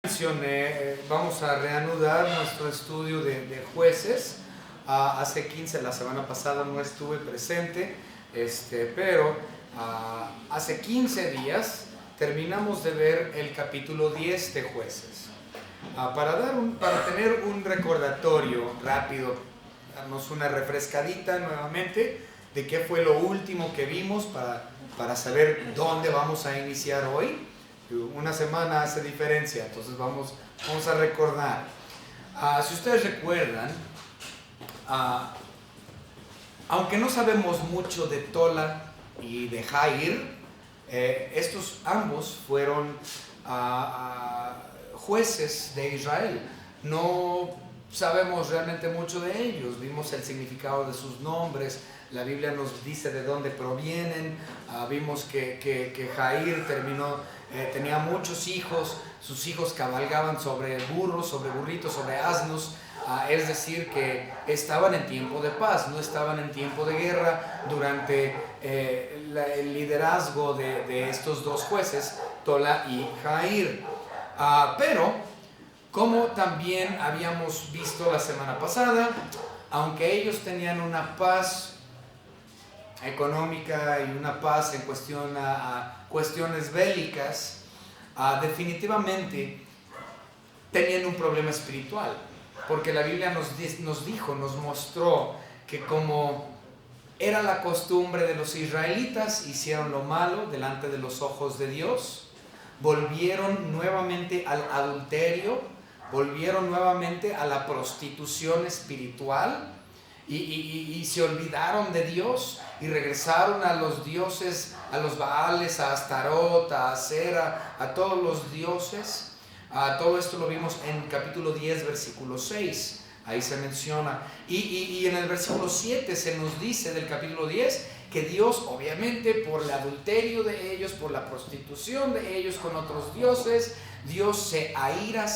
Mencioné, vamos a reanudar nuestro estudio de jueces. Hace 15, la semana pasada no estuve presente, pero hace 15 días terminamos de ver el capítulo 10 de jueces. Para tener un recordatorio rápido, darnos una refrescadita nuevamente de qué fue lo último que vimos para saber dónde vamos a iniciar hoy. Una semana hace diferencia, entonces vamos a recordar. Si ustedes recuerdan, aunque no sabemos mucho de Tola y de Jair, estos ambos fueron jueces de Israel. No sabemos realmente mucho de ellos, vimos el significado de sus nombres, la Biblia nos dice de dónde provienen, vimos que Jair tenía muchos hijos, sus hijos cabalgaban sobre burros, sobre burritos, sobre asnos, es decir, que estaban en tiempo de paz, no estaban en tiempo de guerra durante el liderazgo de estos dos jueces, Tola y Jair. Pero, como también habíamos visto la semana pasada, aunque ellos tenían una paz económica y una paz en cuestión a cuestiones bélicas, definitivamente tenían un problema espiritual, porque la Biblia nos mostró que como era la costumbre de los israelitas, hicieron lo malo delante de los ojos de Dios, volvieron nuevamente al adulterio, volvieron nuevamente a la prostitución espiritual, y se olvidaron de Dios y regresaron a los dioses, a los Baales, a Astarot, a Asera, a todos los dioses. Todo esto lo vimos en capítulo 10, versículo 6. Ahí se menciona. Y en el versículo 7 se nos dice del capítulo 10 que Dios, obviamente, por el adulterio de ellos, por la prostitución de ellos con otros dioses, Dios se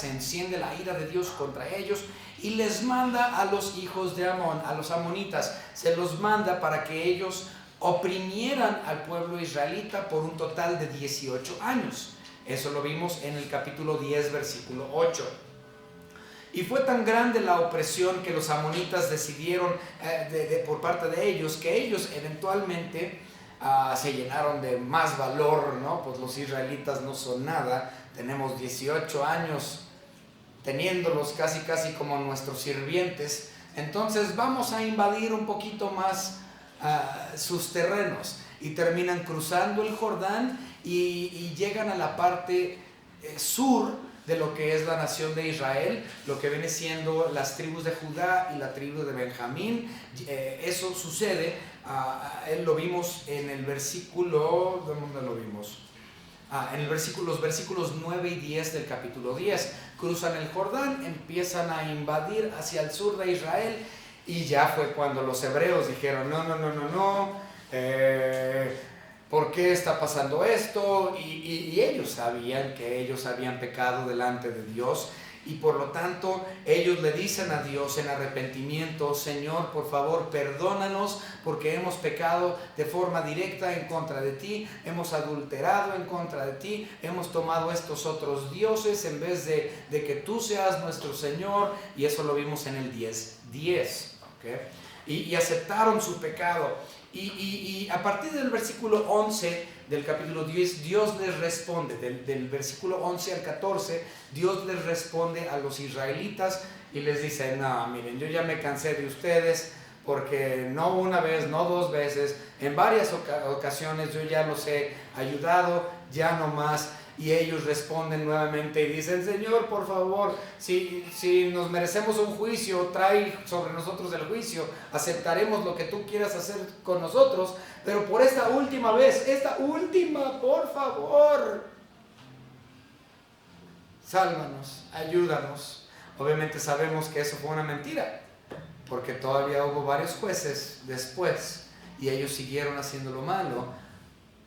enciende la ira de Dios contra ellos y les manda a los hijos de Amón, a los amonitas, se los manda para que ellos oprimieran al pueblo israelita por un total de 18 años. Eso lo vimos en el capítulo 10, versículo 8. Y fue tan grande la opresión que los amonitas decidieron por parte de ellos, que ellos eventualmente se llenaron de más valor, ¿no? Pues los israelitas no son nada, tenemos 18 años teniéndolos casi como nuestros sirvientes, entonces vamos a invadir un poquito más sus terrenos, y terminan cruzando el Jordán y llegan a la parte sur de lo que es la nación de Israel, lo que viene siendo las tribus de Judá y la tribu de Benjamín. Eso sucede, lo vimos en el versículo, ¿dónde lo vimos? Los versículos 9 y 10 del capítulo 10. Cruzan el Jordán, empiezan a invadir hacia el sur de Israel, y ya fue cuando los hebreos dijeron, no, ¿por qué está pasando esto? Y ellos sabían que ellos habían pecado delante de Dios, y por lo tanto ellos le dicen a Dios en arrepentimiento, Señor, por favor, perdónanos, porque hemos pecado de forma directa en contra de ti, hemos adulterado en contra de ti, hemos tomado estos otros dioses en vez de que tú seas nuestro Señor. Y eso lo vimos en el 10, ¿okay? Y aceptaron su pecado. Y a partir del versículo 11 del capítulo 10, Dios les responde, del versículo 11 al 14, Dios les responde a los israelitas y les dice, no, miren, yo ya me cansé de ustedes, porque no una vez, no dos veces, en varias ocasiones yo ya los he ayudado, ya no más. Y ellos responden nuevamente y dicen, Señor, por favor, si nos merecemos un juicio, trae sobre nosotros el juicio, aceptaremos lo que tú quieras hacer con nosotros, pero por esta última vez, por favor, sálvanos, ayúdanos. Obviamente sabemos que eso fue una mentira, porque todavía hubo varios jueces después, y ellos siguieron haciendo lo malo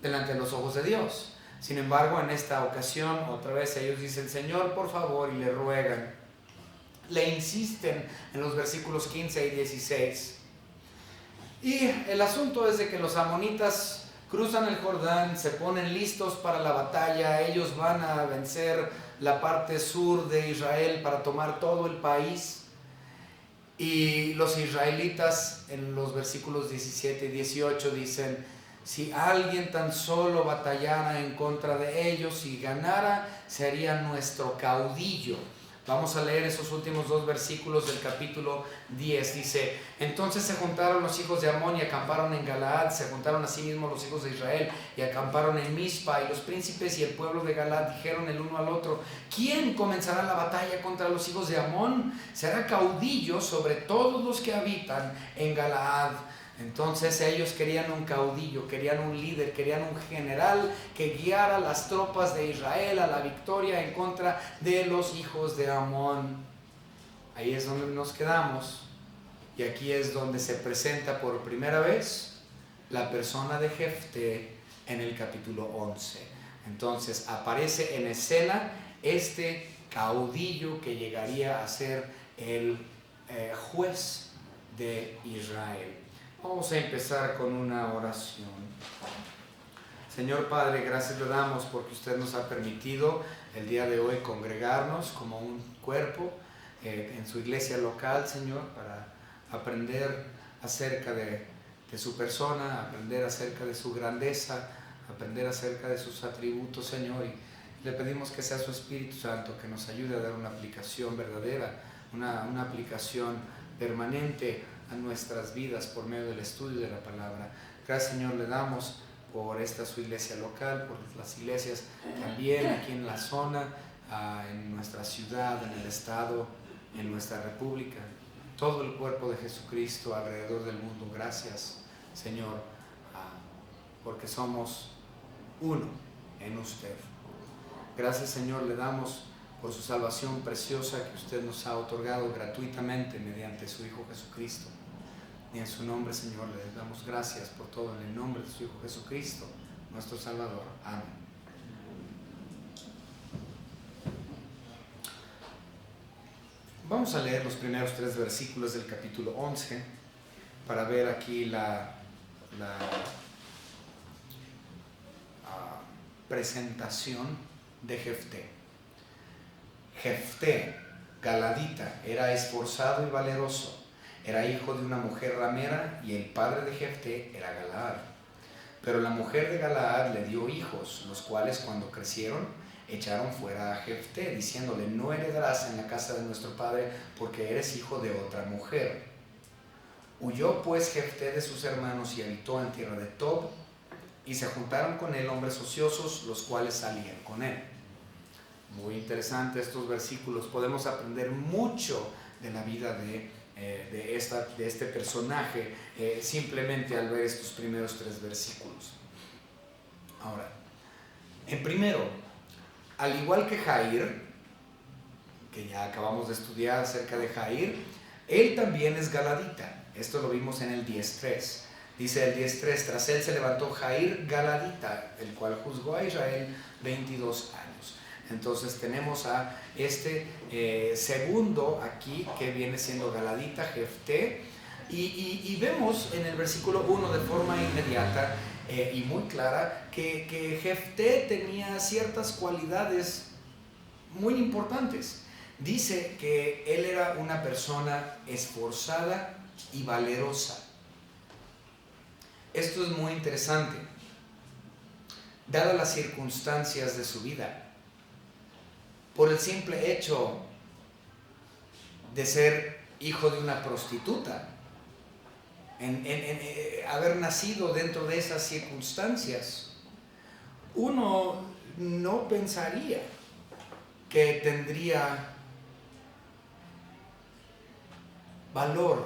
delante de los ojos de Dios. Sin embargo, en esta ocasión, otra vez ellos dicen, Señor, por favor, y le ruegan. Le insisten en los versículos 15 y 16. Y el asunto es de que los amonitas cruzan el Jordán, se ponen listos para la batalla, ellos van a vencer la parte sur de Israel para tomar todo el país. Y los israelitas en los versículos 17 y 18 dicen: si alguien tan solo batallara en contra de ellos y ganara, sería nuestro caudillo. Vamos a leer esos últimos dos versículos del capítulo 10. Dice: entonces se juntaron los hijos de Amón y acamparon en Galaad, se juntaron asimismo los hijos de Israel y acamparon en Mizpa, y los príncipes y el pueblo de Galaad dijeron el uno al otro: ¿quién comenzará la batalla contra los hijos de Amón? Será caudillo sobre todos los que habitan en Galaad. Entonces ellos querían un caudillo, querían un líder, querían un general que guiara las tropas de Israel a la victoria en contra de los hijos de Amón. Ahí es donde nos quedamos, y aquí es donde se presenta por primera vez la persona de Jefté en el capítulo 11. Entonces aparece en escena este caudillo que llegaría a ser el juez de Israel. Vamos a empezar con una oración. Señor Padre, gracias le damos porque usted nos ha permitido el día de hoy congregarnos como un cuerpo en su iglesia local, Señor, para aprender acerca de su persona, aprender acerca de su grandeza, aprender acerca de sus atributos, Señor. Y le pedimos que sea su Espíritu Santo que nos ayude a dar una aplicación verdadera, una aplicación permanente a nuestras vidas por medio del estudio de la palabra. Gracias, Señor, le damos por esta su iglesia local, por las iglesias también aquí en la zona, en nuestra ciudad, en el estado, en nuestra república, todo el cuerpo de Jesucristo alrededor del mundo. Gracias, Señor, porque somos uno en usted. Gracias, Señor, le damos por su salvación preciosa que usted nos ha otorgado gratuitamente mediante su Hijo Jesucristo. Y en su nombre, Señor, le damos gracias por todo en el nombre de su Hijo Jesucristo, nuestro Salvador. Amén. Vamos a leer los primeros 3 versículos del capítulo 11 para ver aquí la presentación de Jefté. Jefté, galadita, era esforzado y valeroso. Era hijo de una mujer ramera y el padre de Jefté era Galaad. Pero la mujer de Galaad le dio hijos, los cuales cuando crecieron echaron fuera a Jefté, diciéndole: no heredarás en la casa de nuestro padre porque eres hijo de otra mujer. Huyó pues Jefté de sus hermanos y habitó en tierra de Tob, y se juntaron con él hombres ociosos, los cuales salían con él. Muy interesante estos versículos, podemos aprender mucho de la vida de este personaje simplemente al ver estos primeros 3 versículos. Ahora, en primero, al igual que Jair, que ya acabamos de estudiar acerca de Jair, él también es galadita. Esto lo vimos en el 10.3. Dice el 10.3: tras él se levantó Jair galadita, el cual juzgó a Israel 22 años. Entonces tenemos a este segundo aquí que viene siendo galadita, Jefté, y vemos en el versículo 1 de forma inmediata y muy clara que Jefté tenía ciertas cualidades muy importantes. Dice que él era una persona esforzada y valerosa. Esto es muy interesante, dadas las circunstancias de su vida. Por el simple hecho de ser hijo de una prostituta, haber nacido dentro de esas circunstancias, uno no pensaría que tendría valor,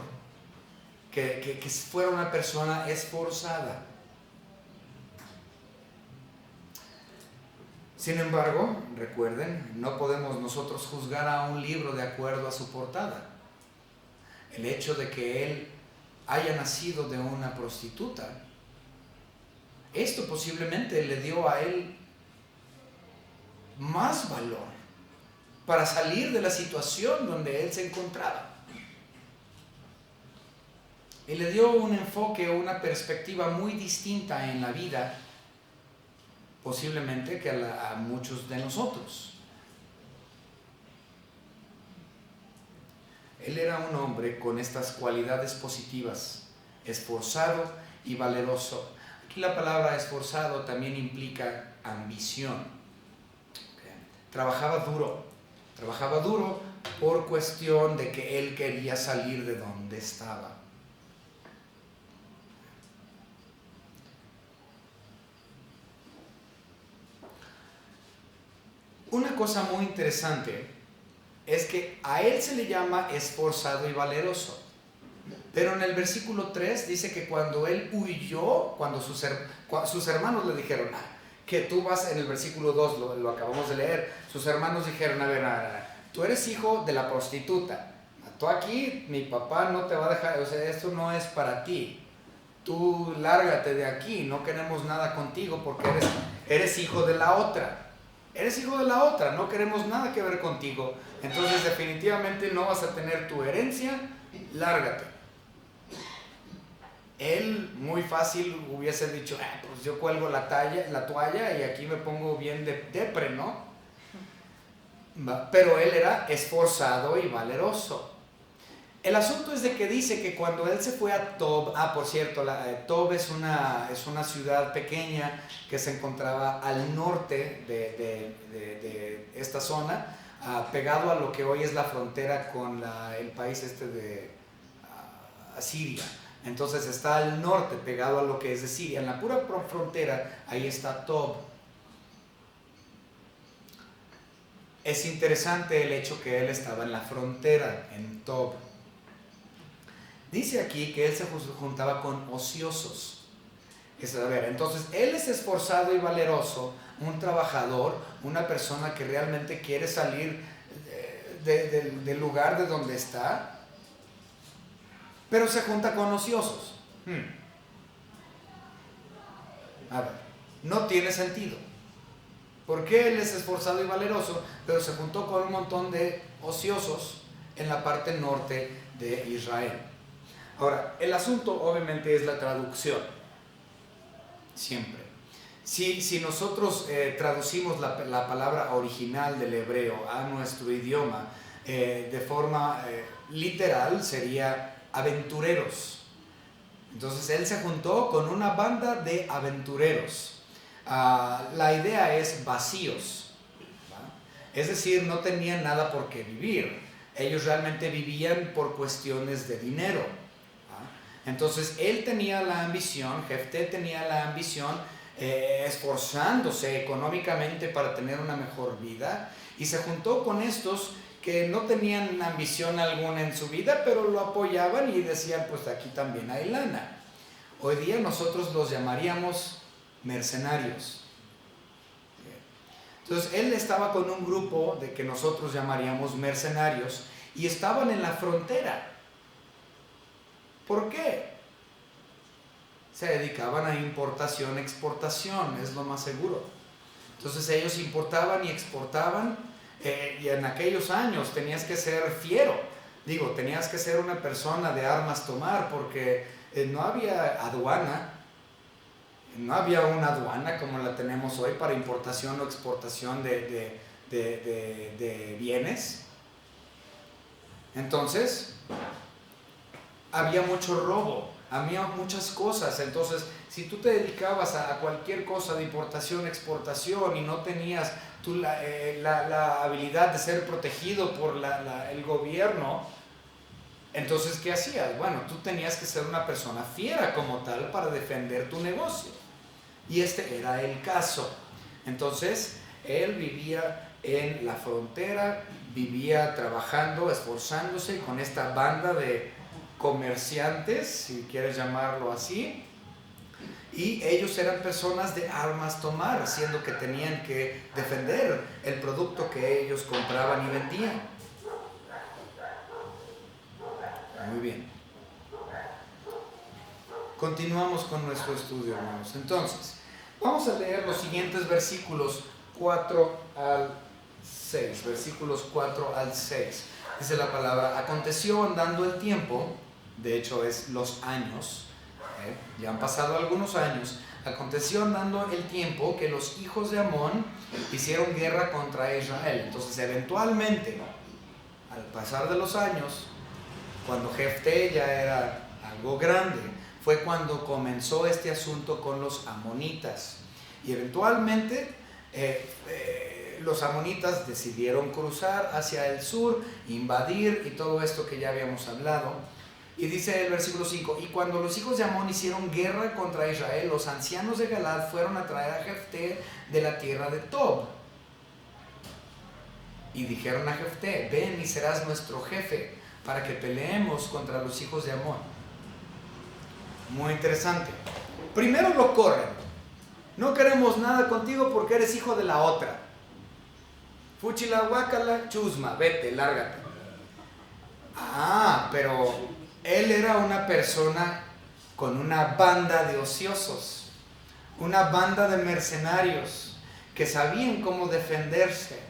que fuera una persona esforzada. Sin embargo, recuerden, no podemos nosotros juzgar a un libro de acuerdo a su portada. El hecho de que él haya nacido de una prostituta, esto posiblemente le dio a él más valor para salir de la situación donde él se encontraba. y le dio un enfoque o una perspectiva muy distinta en la vida, posiblemente que a muchos de nosotros. Él era un hombre con estas cualidades positivas, esforzado y valeroso. Aquí la palabra esforzado también implica ambición. ¿Okay? Trabajaba duro por cuestión de que él quería salir de donde estaba. Una cosa muy interesante es que a él se le llama esforzado y valeroso. Pero en el versículo 3 dice que cuando él huyó, cuando sus hermanos le dijeron, que tú vas, en el versículo 2 lo acabamos de leer, sus hermanos dijeron, a ver, tú eres hijo de la prostituta, tú aquí, mi papá no te va a dejar, o sea, esto no es para ti, tú lárgate de aquí, no queremos nada contigo porque eres hijo de la otra. Eres hijo de la otra, no queremos nada que ver contigo. Entonces definitivamente no vas a tener tu herencia, lárgate. Él muy fácil hubiese dicho, pues yo cuelgo la toalla y aquí me pongo bien depre, ¿no? Pero él era esforzado y valeroso. El asunto es de que dice que cuando él se fue a Tob, por cierto, Tob es una ciudad pequeña que se encontraba al norte de esta zona, pegado a lo que hoy es la frontera con el país de Siria. Entonces está al norte, pegado a lo que es de Siria. En la pura frontera, ahí está Tob. Es interesante el hecho que él estaba en la frontera, en Tob. Dice aquí que él se juntaba con ociosos. Entonces él es esforzado y valeroso, un trabajador, una persona que realmente quiere salir del lugar de donde está, pero se junta con ociosos. A ver, no tiene sentido. ¿Por qué él es esforzado y valeroso, pero se juntó con un montón de ociosos en la parte norte de Israel? Ahora, el asunto obviamente es la traducción, siempre. Si nosotros traducimos la palabra original del hebreo a nuestro idioma, de forma literal sería aventureros. Entonces él se juntó con una banda de aventureros. La idea es vacíos, ¿va? Es decir, no tenían nada por qué vivir. Ellos realmente vivían por cuestiones de dinero. Entonces él tenía la ambición, Jefté tenía la ambición, esforzándose económicamente para tener una mejor vida, y se juntó con estos que no tenían ambición alguna en su vida, pero lo apoyaban y decían, pues aquí también hay lana. Hoy día nosotros los llamaríamos mercenarios. Entonces él estaba con un grupo de que nosotros llamaríamos mercenarios y estaban en la frontera. ¿Por qué? Se dedicaban a importación, exportación, es lo más seguro. Entonces ellos importaban y exportaban, y en aquellos años tenías que ser fiero. Tenías que ser una persona de armas tomar, porque no había aduana, no había una aduana como la tenemos hoy para importación o exportación de bienes. Entonces había mucho robo, había muchas cosas. Entonces, si tú te dedicabas a cualquier cosa de importación, exportación, y no tenías tú la habilidad de ser protegido por el gobierno, entonces, ¿qué hacías? Bueno, tú tenías que ser una persona fiera como tal para defender tu negocio. Y este era el caso. Entonces, él vivía en la frontera, vivía trabajando, esforzándose con esta banda de comerciantes, si quieres llamarlo así, y ellos eran personas de armas tomar, siendo que tenían que defender el producto que ellos compraban y vendían. Muy bien. Continuamos con nuestro estudio, hermanos. Entonces, vamos a leer los siguientes versículos 4 al 6. Versículos 4 al 6. Dice la palabra: aconteció andando el tiempo de hecho es los años, ya han pasado algunos años. Aconteció andando el tiempo que los hijos de Amón hicieron guerra contra Israel. Entonces eventualmente, al pasar de los años, cuando Jefté ya era algo grande, fue cuando comenzó este asunto con los amonitas. Y eventualmente los amonitas decidieron cruzar hacia el sur, invadir y todo esto que ya habíamos hablado. Y dice el versículo 5, y cuando los hijos de Amón hicieron guerra contra Israel, los ancianos de Galad fueron a traer a Jefté de la tierra de Tob. Y dijeron a Jefté, ven y serás nuestro jefe para que peleemos contra los hijos de Amón. Muy interesante. Primero lo corren. No queremos nada contigo porque eres hijo de la otra. Fuchila, guácala, chusma, vete, lárgate. Pero él era una persona con una banda de ociosos, una banda de mercenarios que sabían cómo defenderse.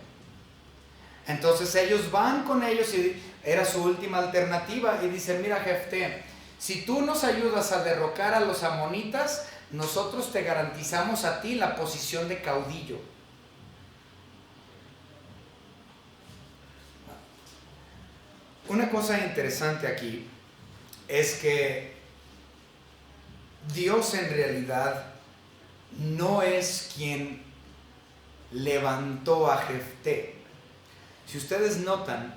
Entonces ellos van con ellos y era su última alternativa y dicen, mira Jefté, si tú nos ayudas a derrocar a los amonitas, nosotros te garantizamos a ti la posición de caudillo. Una cosa interesante aquí es que Dios en realidad no es quien levantó a Jefté. Si ustedes notan,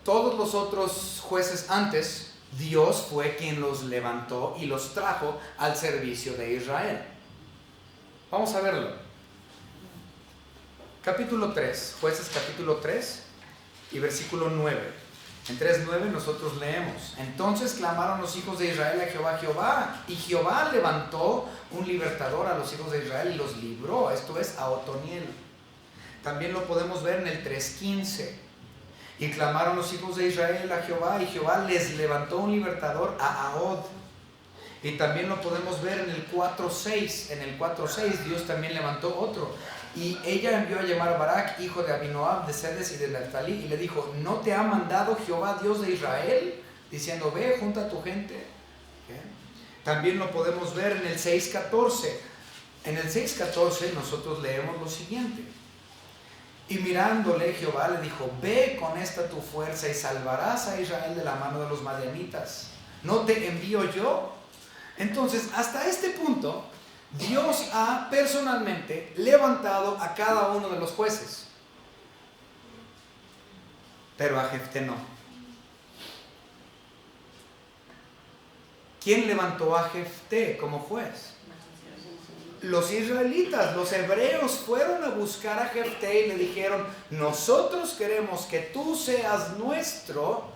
todos los otros jueces antes, Dios fue quien los levantó y los trajo al servicio de Israel. Vamos a verlo. Capítulo 3, Jueces capítulo 3 y versículo 9. En 3:9 nosotros leemos, entonces clamaron los hijos de Israel a Jehová, y Jehová levantó un libertador a los hijos de Israel y los libró, esto es, a Otoniel. También lo podemos ver en el 3:15. Y clamaron los hijos de Israel a Jehová, y Jehová les levantó un libertador a Ahod. Y también lo podemos ver en el 4:6. En el 4:6 Dios también levantó otro. Y ella envió a llamar a Barak, hijo de Abinoam, de Sedes y de Neftalí, y le dijo, ¿no te ha mandado Jehová, Dios de Israel? Diciendo, ve, junta a tu gente. ¿Qué? También lo podemos ver en el 6:14. En el 6:14 nosotros leemos lo siguiente. Y mirándole Jehová le dijo, ve con esta tu fuerza y salvarás a Israel de la mano de los madianitas. ¿No te envío yo? Entonces, hasta este punto, Dios ha personalmente levantado a cada uno de los jueces. Pero a Jefté no. ¿Quién levantó a Jefté como juez? Los israelitas, los hebreos fueron a buscar a Jefté y le dijeron, nosotros queremos que tú seas nuestro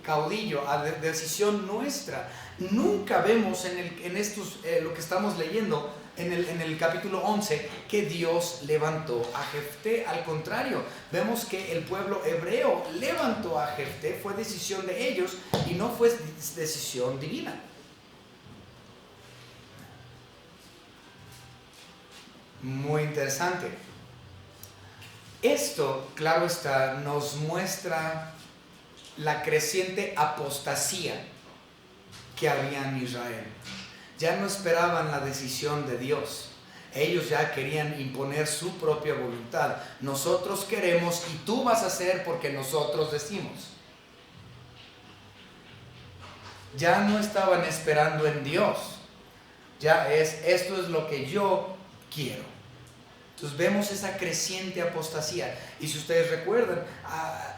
caudillo, a decisión nuestra. Nunca vemos en estos, lo que estamos leyendo en el capítulo 11 que Dios levantó a Jefté. Al contrario, vemos que el pueblo hebreo levantó a Jefté, fue decisión de ellos y no fue decisión divina. Muy interesante. Esto, claro está, nos muestra la creciente apostasía que había en Israel. Ya no esperaban la decisión de Dios. Ellos ya querían imponer su propia voluntad. Nosotros queremos y tú vas a hacer porque nosotros decimos. Ya no estaban esperando en Dios. Ya esto es lo que yo quiero. Entonces vemos esa creciente apostasía. Y si ustedes recuerdan,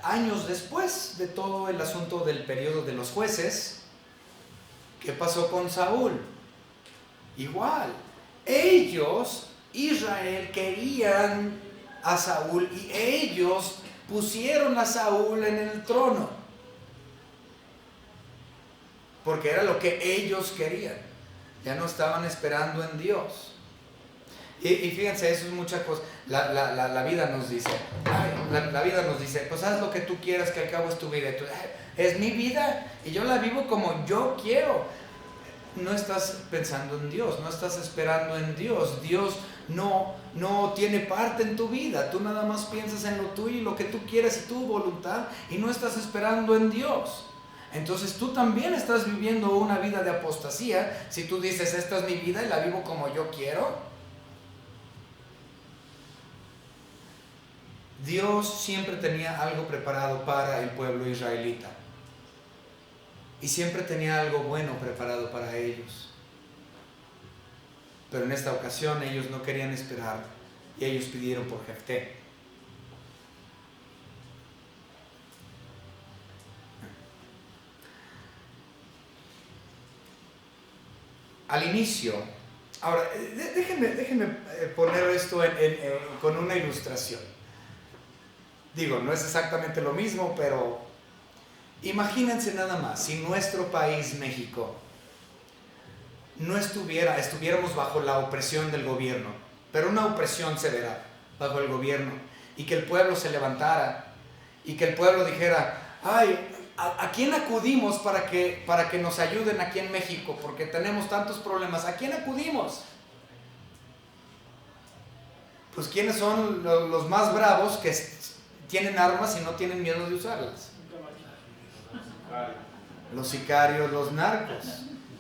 años después de todo el asunto del periodo de los jueces, ¿qué pasó con Saúl? Igual, ellos, Israel, querían a Saúl y ellos pusieron a Saúl en el trono. Porque era lo que ellos querían. Ya no estaban esperando en Dios. Y fíjense, eso es mucha cosa. La vida nos dice, la vida nos dice, pues haz lo que tú quieras, que al cabo es tu vida. Y tú, es mi vida y yo la vivo como yo quiero. No estás pensando en Dios, no estás esperando en Dios. Dios no tiene parte en tu vida. Tú nada más piensas en lo tuyo y lo que tú quieres y tu voluntad y no estás esperando en Dios. Entonces tú también estás viviendo una vida de apostasía si tú dices, esta es mi vida y la vivo como yo quiero. Dios siempre tenía algo preparado para el pueblo israelita. Y siempre tenía algo bueno preparado para ellos. Pero en esta ocasión ellos no querían esperar y ellos pidieron por Jefté. Al inicio, ahora déjenme poner esto con una ilustración. Digo, no es exactamente lo mismo, pero imagínense nada más, si nuestro país, México, no estuviéramos bajo la opresión del gobierno, pero una opresión severa bajo el gobierno, y que el pueblo se levantara, y que el pueblo dijera, ay, ¿a quién acudimos para que nos ayuden aquí en México? Porque tenemos tantos problemas. ¿A quién acudimos? Pues ¿quiénes son los más bravos que tienen armas y no tienen miedo de usarlas? Los sicarios, los narcos.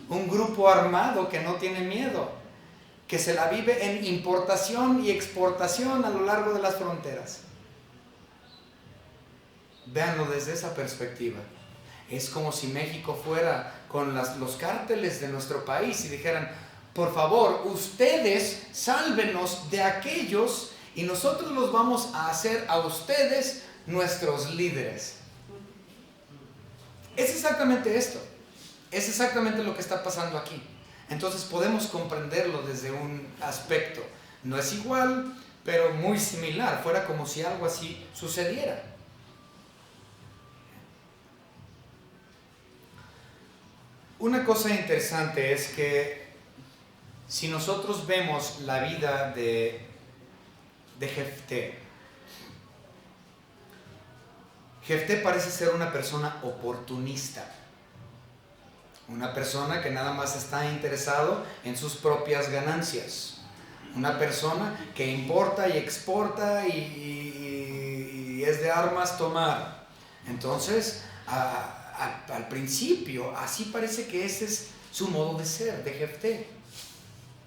Un grupo armado que no tiene miedo, que se la vive en importación y exportación a lo largo de las fronteras. Véanlo desde esa perspectiva. Es como si México fuera con los cárteles de nuestro país y dijeran, por favor, ustedes sálvenos de aquellos y nosotros los vamos a hacer a ustedes nuestros líderes. Es exactamente esto. Es exactamente lo que está pasando aquí. Entonces podemos comprenderlo desde un aspecto. No es igual, pero muy similar. Fuera como si algo así sucediera. Una cosa interesante es que si nosotros vemos la vida de Jefté, Jefté parece ser una persona oportunista, una persona que nada más está interesado en sus propias ganancias, una persona que importa y exporta y es de armas tomar. Entonces, al principio, así parece que ese es su modo de ser, de Jefté.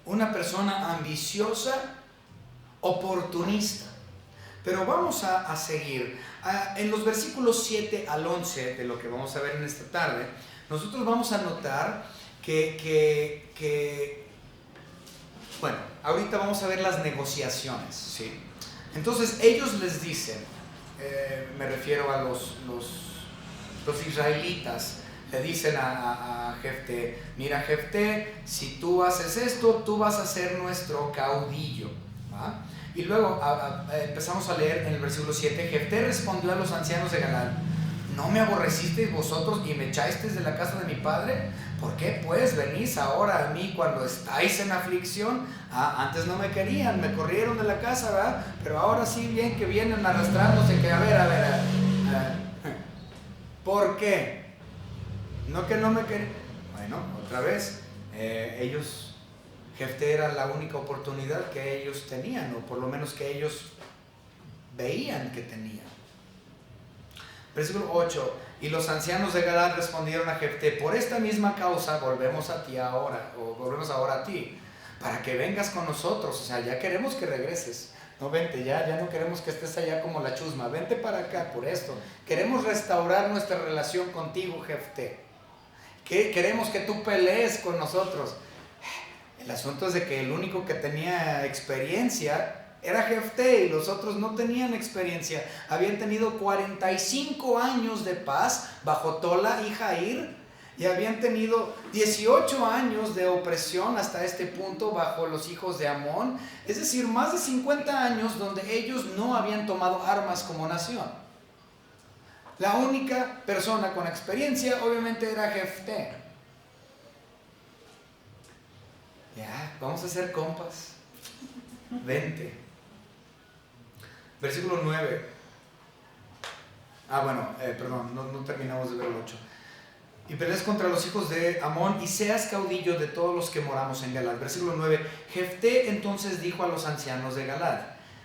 Una persona ambiciosa, oportunista. Pero vamos a seguir. En los versículos 7 al 11 de lo que vamos a ver en esta tarde, nosotros vamos a notar bueno, ahorita vamos a ver las negociaciones, ¿sí? Entonces ellos les dicen, me refiero a los israelitas, le dicen a Jefté, mira Jefté, si tú haces esto, tú vas a ser nuestro caudillo, ¿va? Y luego empezamos a leer en el versículo 7, Jefté respondió a los ancianos de Galaad, ¿no me aborrecisteis vosotros y me echasteis de la casa de mi padre? ¿Por qué pues venís ahora a mí cuando estáis en aflicción? Antes no me querían, me corrieron de la casa, ¿verdad? Pero ahora sí bien que vienen arrastrándose, que a ver, ¿por qué? No que no me querían. Bueno, otra vez, Jefté era la única oportunidad que ellos tenían, o por lo menos que ellos veían que tenían. Versículo 8, y los ancianos de Galaad respondieron a Jefté, por esta misma causa volvemos a ti ahora, o volvemos ahora a ti, para que vengas con nosotros, o sea, ya queremos que regreses. No, vente, ya no queremos que estés allá como la chusma, vente para acá por esto. Queremos restaurar nuestra relación contigo, Jefté. Queremos que tú pelees con nosotros. El asunto es de que el único que tenía experiencia era Jefté y los otros no tenían experiencia. Habían tenido 45 años de paz bajo Tola y Jair y habían tenido 18 años de opresión hasta este punto bajo los hijos de Amón. Es decir, más de 50 años donde ellos no habían tomado armas como nación. La única persona con experiencia obviamente era Jefté. Ya, vamos a ser compas. Vente. Versículo 9. No terminamos de ver el 8. Y pelees contra los hijos de Amón y seas caudillo de todos los que moramos en Galaad. Versículo 9. Jefté entonces dijo a los ancianos de Galaad,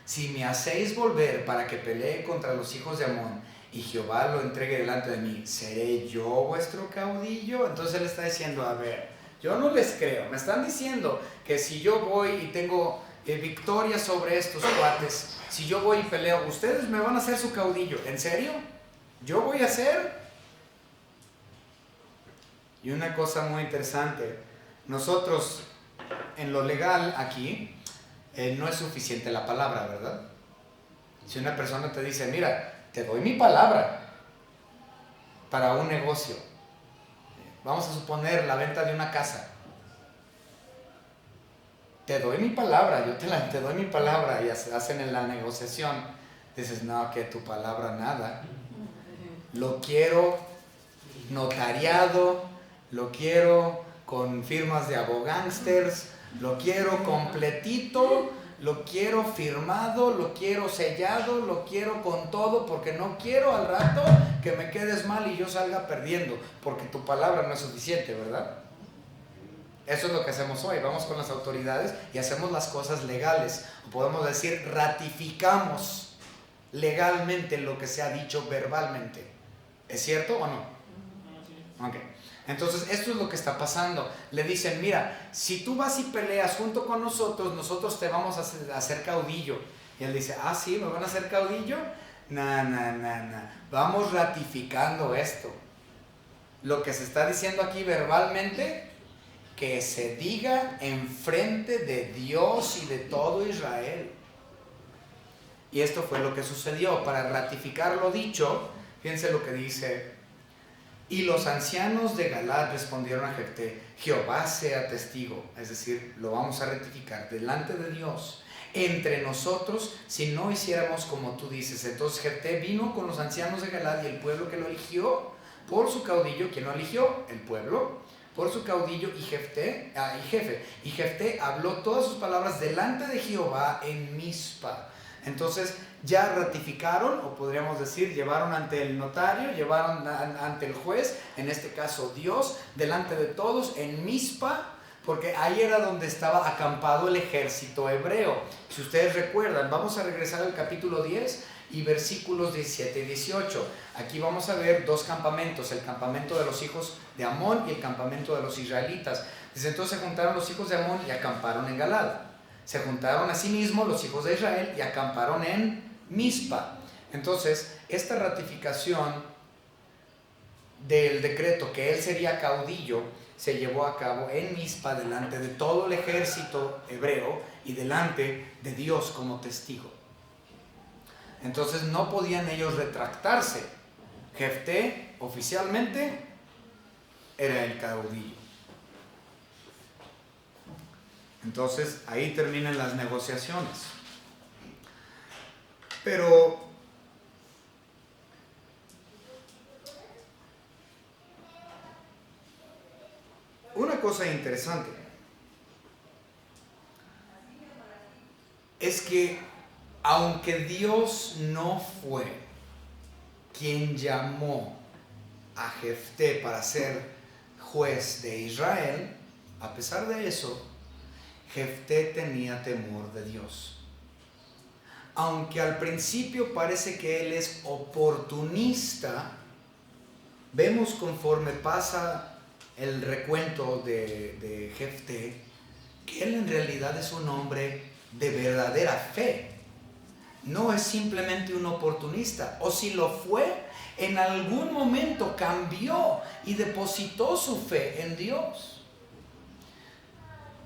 si me hacéis volver para que pelee contra los hijos de Amón y Jehová lo entregue delante de mí, ¿seré yo vuestro caudillo? Entonces él está diciendo, a ver, yo no les creo, me están diciendo que si yo voy y tengo victoria sobre estos cuates, si yo voy y peleo, ustedes me van a hacer su caudillo, ¿en serio? ¿Yo voy a ser? Y una cosa muy interesante, nosotros en lo legal aquí, no es suficiente la palabra, ¿verdad? Si una persona te dice, mira, te doy mi palabra para un negocio, vamos a suponer la venta de una casa, te doy mi palabra, te doy mi palabra, y hacen en la negociación, dices, no, que tu palabra nada, lo quiero notariado, lo quiero con firmas de abogánsters, lo quiero completito, lo quiero firmado, lo quiero sellado, lo quiero con todo, porque no quiero al rato que me quedes mal y yo salga perdiendo, porque tu palabra no es suficiente, ¿verdad? Eso es lo que hacemos hoy, vamos con las autoridades y hacemos las cosas legales, o podemos decir, ratificamos legalmente lo que se ha dicho verbalmente. ¿Es cierto o no? Ok. Entonces esto es lo que está pasando. Le dicen, mira, si tú vas y peleas junto con nosotros, nosotros te vamos a hacer caudillo. Y él dice, ah, sí, ¿me van a hacer caudillo? No. Vamos ratificando esto. Lo que se está diciendo aquí verbalmente, que se diga enfrente de Dios y de todo Israel. Y esto fue lo que sucedió. Para ratificar lo dicho, fíjense lo que dice: y los ancianos de Galaad respondieron a Jefté, Jehová sea testigo, es decir, lo vamos a rectificar delante de Dios, entre nosotros, si no hiciéramos como tú dices. Entonces Jefté vino con los ancianos de Galaad y el pueblo que lo eligió por su caudillo. ¿Quién lo eligió? El pueblo, por su caudillo y jefe. Y Jefté habló todas sus palabras delante de Jehová en Mizpa. Entonces ya ratificaron, o podríamos decir, llevaron ante el notario, llevaron ante el juez, en este caso Dios, delante de todos en Mizpa, porque ahí era donde estaba acampado el ejército hebreo. Si ustedes recuerdan, vamos a regresar al capítulo 10 y versículos 17 y 18. Aquí vamos a ver dos campamentos, el campamento de los hijos de Amón y el campamento de los israelitas. Dice, entonces se juntaron los hijos de Amón y acamparon en Galaad. Se juntaron a sí mismos los hijos de Israel y acamparon en Mizpa. Entonces, esta ratificación del decreto que él sería caudillo se llevó a cabo en Mizpa delante de todo el ejército hebreo y delante de Dios como testigo. Entonces no podían ellos retractarse. Jefté oficialmente era el caudillo. Entonces ahí terminan las negociaciones. Pero una cosa interesante es que aunque Dios no fue quien llamó a Jefté para ser juez de Israel, a pesar de eso, Jefté tenía temor de Dios. Aunque al principio parece que él es oportunista, vemos conforme pasa el recuento de Jefté que él en realidad es un hombre de verdadera fe. No es simplemente un oportunista, o si lo fue, en algún momento cambió y depositó su fe en Dios.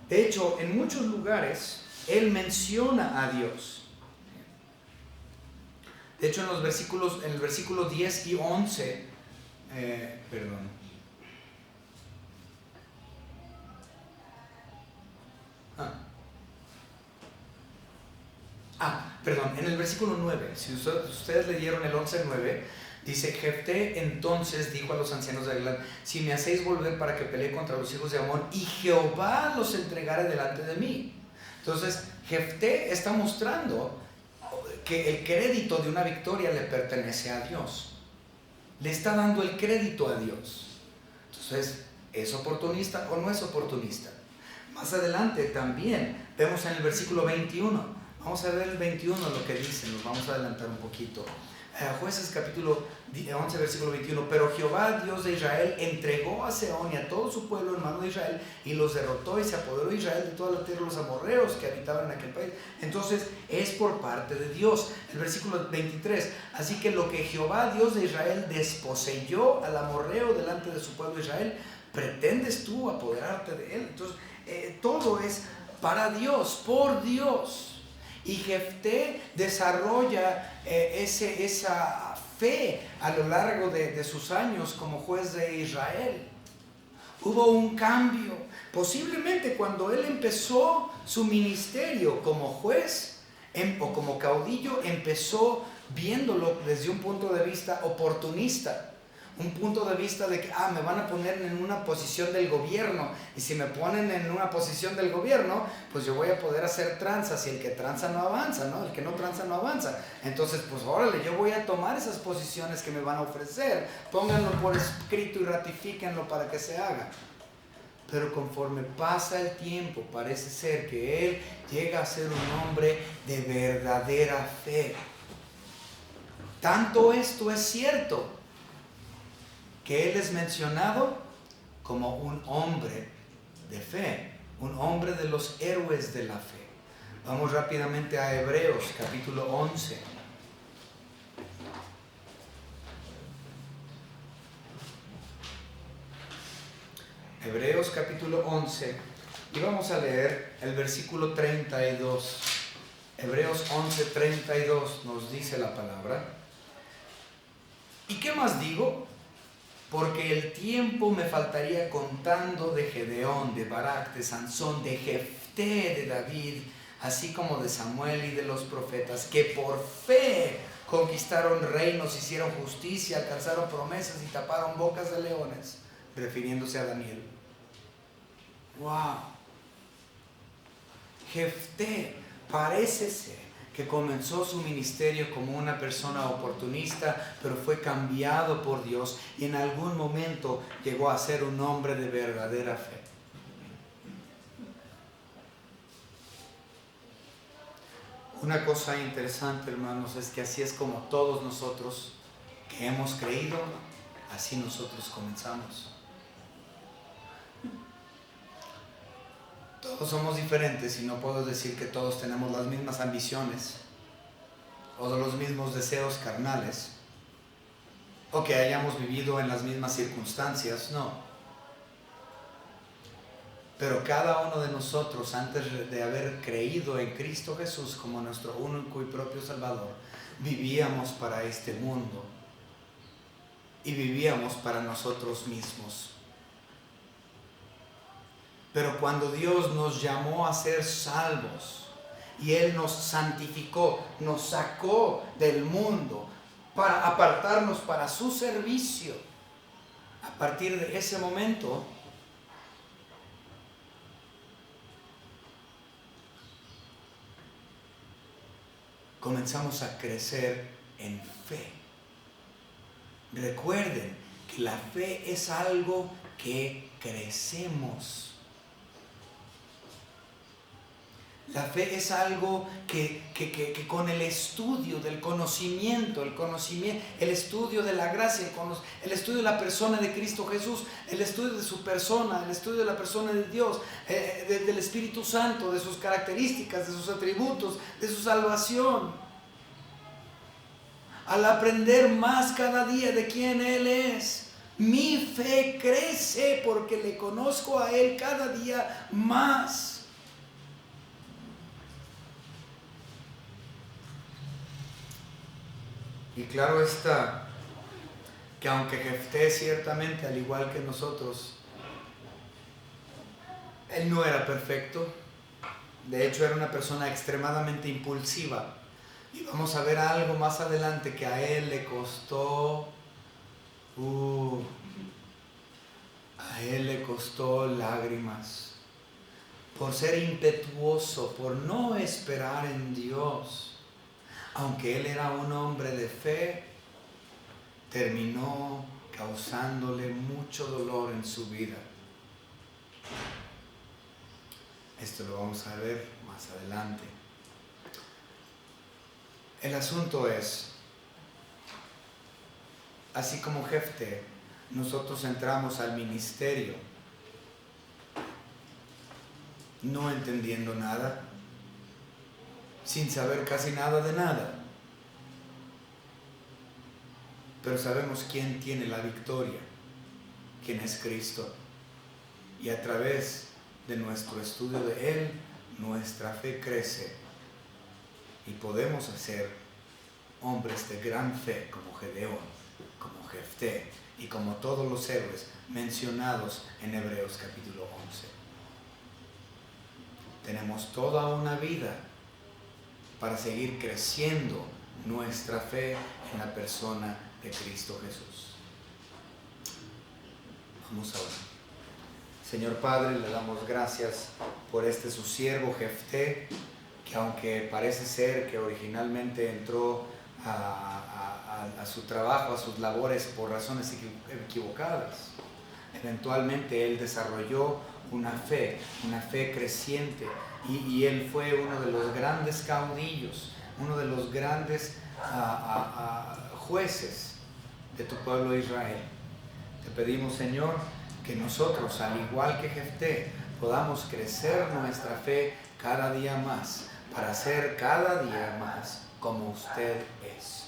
De hecho, en muchos lugares él menciona a Dios. De hecho, en el versículo 10 y 11, en el versículo 9, si ustedes leyeron el 11:9, dice, Jefté entonces dijo a los ancianos de Galaad, si me hacéis volver para que pelee contra los hijos de Amón, y Jehová los entregare delante de mí. Entonces, Jefté está mostrando que el crédito de una victoria le pertenece a Dios. Le está dando el crédito a Dios. Entonces, ¿es oportunista o no es oportunista? Más adelante también vemos en el versículo 21. Vamos a ver el 21 lo que dice, nos vamos a adelantar un poquito. Jueces capítulo 11, versículo 21. Pero Jehová, Dios de Israel, entregó a Sehón y a todo su pueblo en mano de Israel, y los derrotó, y se apoderó de Israel de toda la tierra de los amorreos que habitaban en aquel país. Entonces es por parte de Dios. El versículo 23. Así que lo que Jehová, Dios de Israel, desposeyó al amorreo delante de su pueblo Israel, ¿pretendes tú apoderarte de él? Entonces todo es para Dios, por Dios. Y Jefté desarrolla esa fe a lo largo de sus años como juez de Israel. Hubo un cambio. Posiblemente cuando él empezó su ministerio como juez o como caudillo, empezó viéndolo desde un punto de vista oportunista. Un punto de vista de que, me van a poner en una posición del gobierno, y si me ponen en una posición del gobierno, pues yo voy a poder hacer tranzas, y el que tranza no avanza, ¿no? El que no tranza no avanza. Entonces, pues órale, yo voy a tomar esas posiciones que me van a ofrecer, pónganlo por escrito y ratifíquenlo para que se haga. Pero conforme pasa el tiempo, parece ser que él llega a ser un hombre de verdadera fe. Tanto esto es cierto que él es mencionado como un hombre de fe, un hombre de los héroes de la fe. Vamos rápidamente a Hebreos capítulo 11. Hebreos capítulo 11, y vamos a leer el versículo 32. Hebreos 11, 32 nos dice la palabra. ¿Y qué más digo? Porque el tiempo me faltaría contando de Gedeón, de Barak, de Sansón, de Jefté, de David, así como de Samuel y de los profetas, que por fe conquistaron reinos, hicieron justicia, alcanzaron promesas y taparon bocas de leones, refiriéndose a Daniel. ¡Wow! Jefté parece ser que comenzó su ministerio como una persona oportunista, pero fue cambiado por Dios y en algún momento llegó a ser un hombre de verdadera fe. Una cosa interesante, hermanos, es que así es como todos nosotros que hemos creído, así nosotros comenzamos. Todos somos diferentes y no puedo decir que todos tenemos las mismas ambiciones o los mismos deseos carnales o que hayamos vivido en las mismas circunstancias, no. Pero cada uno de nosotros, antes de haber creído en Cristo Jesús como nuestro único y propio Salvador, vivíamos para este mundo y vivíamos para nosotros mismos. Pero cuando Dios nos llamó a ser salvos y Él nos santificó, nos sacó del mundo para apartarnos para su servicio, a partir de ese momento comenzamos a crecer en fe. Recuerden que la fe es algo que crecemos. La fe es algo que con el estudio del conocimiento, el estudio de la gracia, el estudio de la persona de Cristo Jesús, el estudio de su persona, el estudio de la persona de Dios, del Espíritu Santo, de sus características, de sus atributos, de su salvación. Al aprender más cada día de quién Él es, mi fe crece porque le conozco a Él cada día más. Y claro está que aunque Jefté ciertamente, al igual que nosotros, él no era perfecto, de hecho era una persona extremadamente impulsiva. Y vamos a ver algo más adelante que a él le costó, lágrimas, por ser impetuoso, por no esperar en Dios. Aunque él era un hombre de fe, terminó causándole mucho dolor en su vida. Esto lo vamos a ver más adelante. El asunto es así como Jefté, nosotros entramos al ministerio no entendiendo nada, sin saber casi nada de nada, pero sabemos quién tiene la victoria, quién es Cristo, y a través de nuestro estudio de Él, nuestra fe crece y podemos ser hombres de gran fe como Gedeón, como Jefté y como todos los héroes mencionados en Hebreos capítulo 11. Tenemos toda una vida para seguir creciendo nuestra fe en la persona de Cristo Jesús. Vamos a orar. Señor Padre, le damos gracias por su siervo Jefté, que aunque parece ser que originalmente entró a su trabajo, a sus labores por razones equivocadas, eventualmente él desarrolló una fe creciente, y él fue uno de los grandes caudillos, uno de los grandes jueces de tu pueblo Israel. Te pedimos, Señor, que nosotros, al igual que Jefté, podamos crecer nuestra fe cada día más, para ser cada día más como usted es.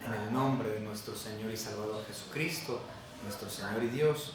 En el nombre de nuestro Señor y Salvador Jesucristo, nuestro Señor y Dios.